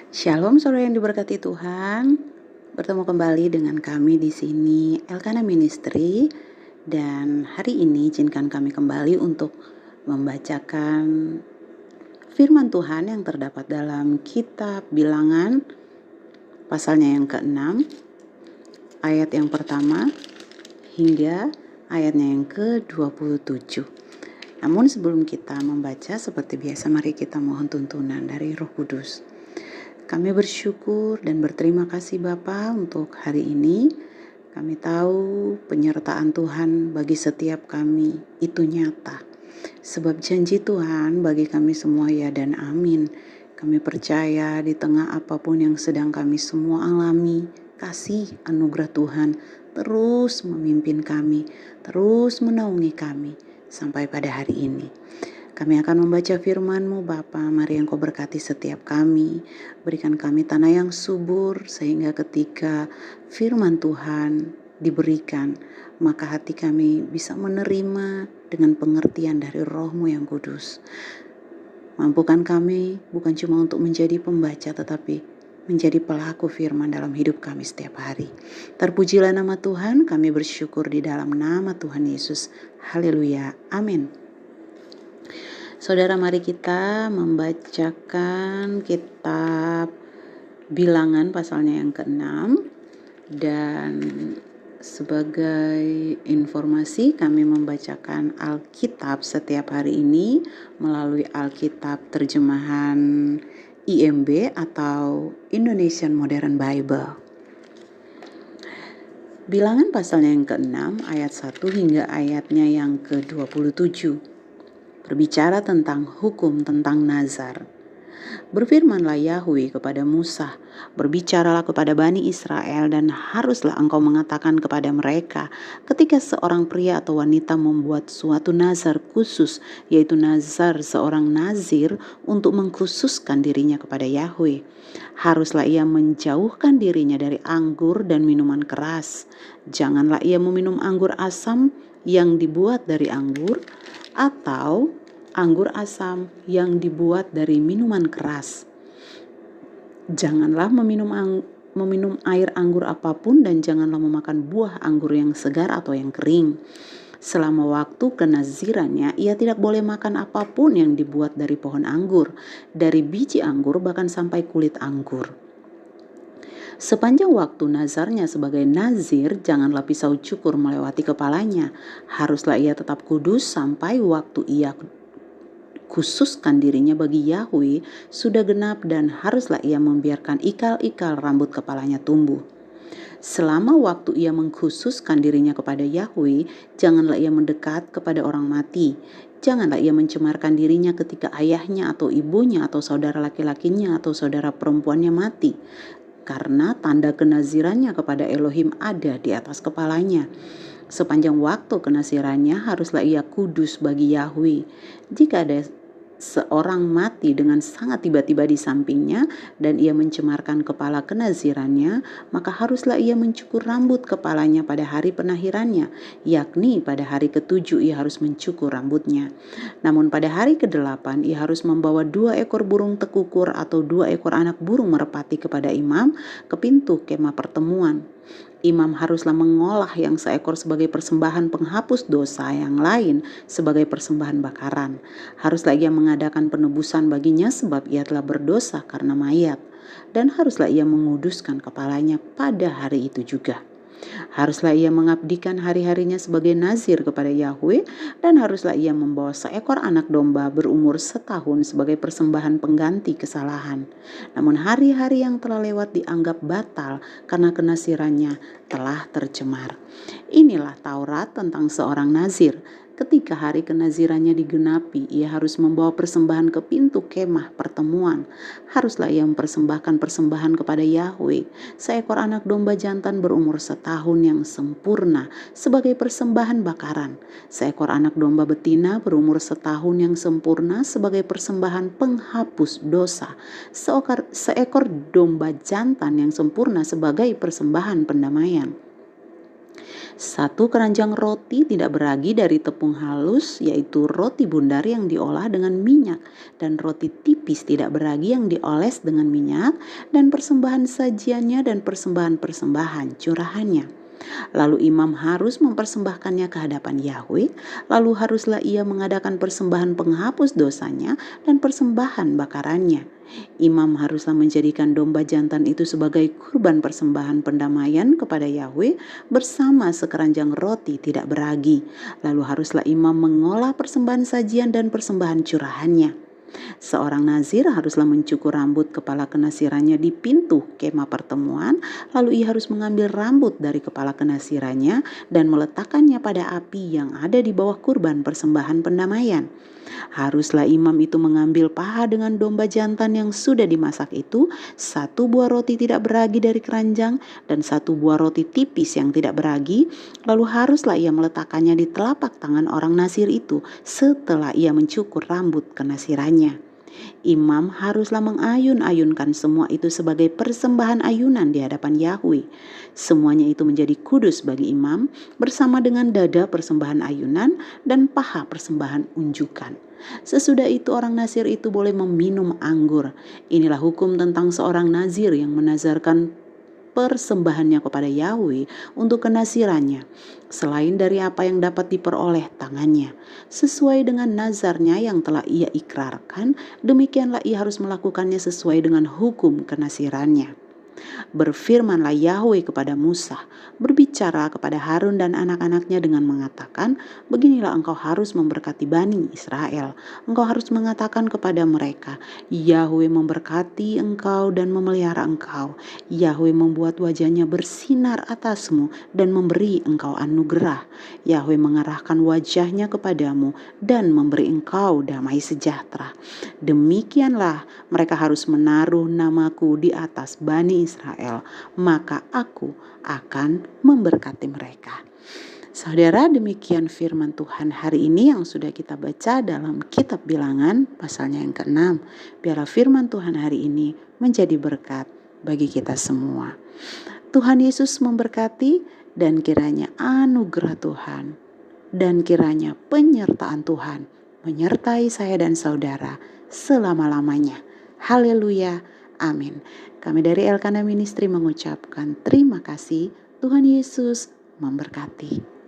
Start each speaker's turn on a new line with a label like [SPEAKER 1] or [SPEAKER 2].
[SPEAKER 1] Shalom saudara yang diberkati Tuhan. Bertemu kembali dengan kami di sini Elkana Ministry, dan hari ini izinkan kami kembali untuk membacakan firman Tuhan yang terdapat dalam kitab Bilangan pasalnya yang ke-6 ayat yang pertama hingga ayatnya yang ke-27. Namun sebelum kita membaca, seperti biasa mari kita mohon tuntunan dari Roh Kudus. Kami bersyukur dan berterima kasih Bapa untuk hari ini. Kami tahu penyertaan Tuhan bagi setiap kami itu nyata. Sebab janji Tuhan bagi kami semua ya dan amin. Kami percaya di tengah apapun yang sedang kami semua alami, kasih anugerah Tuhan terus memimpin kami, terus menaungi kami sampai pada hari ini. Kami akan membaca firman-Mu Bapa, mari Engkau berkati setiap kami, berikan kami tanah yang subur, sehingga ketika firman Tuhan diberikan, maka hati kami bisa menerima dengan pengertian dari Roh-Mu yang kudus. Mampukan kami bukan cuma untuk menjadi pembaca, tetapi menjadi pelaku firman dalam hidup kami setiap hari. Terpujilah nama Tuhan, kami bersyukur di dalam nama Tuhan Yesus. Haleluya, amin. Saudara, mari kita membacakan kitab Bilangan pasalnya yang ke-6, dan sebagai informasi kami membacakan Alkitab setiap hari ini melalui Alkitab terjemahan IMB atau Indonesian Modern Bible. Bilangan pasalnya yang ke-6 ayat 1 hingga ayatnya yang ke-27. Berbicara tentang hukum tentang nazar. Berfirmanlah Yahweh kepada Musa, berbicaralah kepada Bani Israel dan haruslah engkau mengatakan kepada mereka, ketika seorang pria atau wanita membuat suatu nazar khusus, yaitu nazar seorang nazir untuk mengkhususkan dirinya kepada Yahweh, haruslah ia menjauhkan dirinya dari anggur dan minuman keras. Janganlah ia meminum anggur asam yang dibuat dari anggur, atau anggur asam yang dibuat dari minuman keras. Janganlah meminum air anggur apapun, dan janganlah memakan buah anggur yang segar atau yang kering. Selama waktu kenazirannya, ia tidak boleh makan apapun yang dibuat dari pohon anggur, dari biji anggur bahkan sampai kulit anggur. Sepanjang waktu nazarnya sebagai nazir, janganlah pisau cukur melewati kepalanya. Haruslah ia tetap kudus sampai waktu ia khususkan dirinya bagi Yahweh sudah genap, dan haruslah ia membiarkan ikal-ikal rambut kepalanya tumbuh. Selama waktu ia mengkhususkan dirinya kepada Yahweh, janganlah ia mendekat kepada orang mati. Janganlah ia mencemarkan dirinya ketika ayahnya atau ibunya atau saudara laki-lakinya atau saudara perempuannya mati, karena tanda kenazirannya kepada Elohim ada di atas kepalanya. Sepanjang waktu kenazirannya haruslah ia kudus bagi Yahweh. Jika ada seorang mati dengan sangat tiba-tiba di sampingnya dan ia mencemarkan kepala kenazirannya, maka haruslah ia mencukur rambut kepalanya pada hari penahirannya, yakni pada hari ke-7 ia harus mencukur rambutnya. Namun pada hari ke-8 ia harus membawa 2 ekor burung tekukur atau 2 ekor anak burung merpati kepada imam ke pintu kemah pertemuan. Imam haruslah mengolah yang seekor sebagai persembahan penghapus dosa, yang lain sebagai persembahan bakaran. Haruslah ia mengadakan penebusan baginya sebab ia telah berdosa karena mayat, dan haruslah ia menguduskan kepalanya pada hari itu juga. Haruslah ia mengabdikan hari-harinya sebagai nazir kepada Yahweh, dan haruslah ia membawa seekor anak domba berumur setahun sebagai persembahan pengganti kesalahan. Namun hari-hari yang telah lewat dianggap batal karena kenasirannya telah tercemar. Inilah Taurat tentang seorang nazir. Ketika hari kenazirannya digenapi, ia harus membawa persembahan ke pintu kemah pertemuan. Haruslah ia mempersembahkan persembahan kepada Yahweh, seekor anak domba jantan berumur setahun yang sempurna sebagai persembahan bakaran, seekor anak domba betina berumur setahun yang sempurna sebagai persembahan penghapus dosa, seekor domba jantan yang sempurna sebagai persembahan pendamaian. Satu keranjang roti tidak beragi dari tepung halus, yaitu roti bundar yang diolah dengan minyak, dan roti tipis tidak beragi yang dioles dengan minyak, dan persembahan sajiannya dan persembahan-persembahan curahannya. Lalu imam harus mempersembahkannya ke hadapan Yahweh, lalu haruslah ia mengadakan persembahan penghapus dosanya dan persembahan bakarannya. Imam haruslah menjadikan domba jantan itu sebagai kurban persembahan pendamaian kepada Yahweh bersama sekeranjang roti tidak beragi. Lalu haruslah imam mengolah persembahan sajian dan persembahan curahannya. Seorang nazir haruslah mencukur rambut kepala kenasirannya di pintu kemah pertemuan, lalu ia harus mengambil rambut dari kepala kenasirannya dan meletakkannya pada api yang ada di bawah kurban persembahan pendamaian. Haruslah imam itu mengambil paha dengan domba jantan yang sudah dimasak itu, satu buah roti tidak beragi dari keranjang dan satu buah roti tipis yang tidak beragi, lalu haruslah ia meletakkannya di telapak tangan orang nazir itu setelah ia mencukur rambut kenasirannya. Imam haruslah mengayun-ayunkan semua itu sebagai persembahan ayunan di hadapan Yahweh. Semuanya itu menjadi kudus bagi imam bersama dengan dada persembahan ayunan dan paha persembahan unjukan. Sesudah itu orang nazir itu boleh meminum anggur. Inilah hukum tentang seorang nazir yang menazarkan persembahannya kepada Yahweh untuk kenasirannya, selain dari apa yang dapat diperoleh tangannya. Sesuai dengan nazarnya yang telah ia ikrarkan, demikianlah ia harus melakukannya sesuai dengan hukum kenasirannya. Berfirmanlah Yahweh kepada Musa, berbicara kepada Harun dan anak-anaknya dengan mengatakan, beginilah engkau harus memberkati Bani Israel. Engkau harus mengatakan kepada mereka, Yahweh memberkati engkau dan memelihara engkau. Yahweh membuat wajahnya bersinar atasmu dan memberi engkau anugerah. Yahweh mengarahkan wajahnya kepadamu dan memberi engkau damai sejahtera. Demikianlah mereka harus menaruh namaku di atas Bani Israel, maka aku akan memberkati mereka. Saudara, demikian firman Tuhan hari ini yang sudah kita baca dalam kitab Bilangan pasalnya yang ke-6. Biarlah firman Tuhan hari ini menjadi berkat bagi kita semua. Tuhan Yesus memberkati, dan kiranya anugerah Tuhan dan kiranya penyertaan Tuhan menyertai saya dan saudara selama-lamanya. Haleluya. Amin. Kami dari Elkana Ministry mengucapkan terima kasih. Tuhan Yesus memberkati.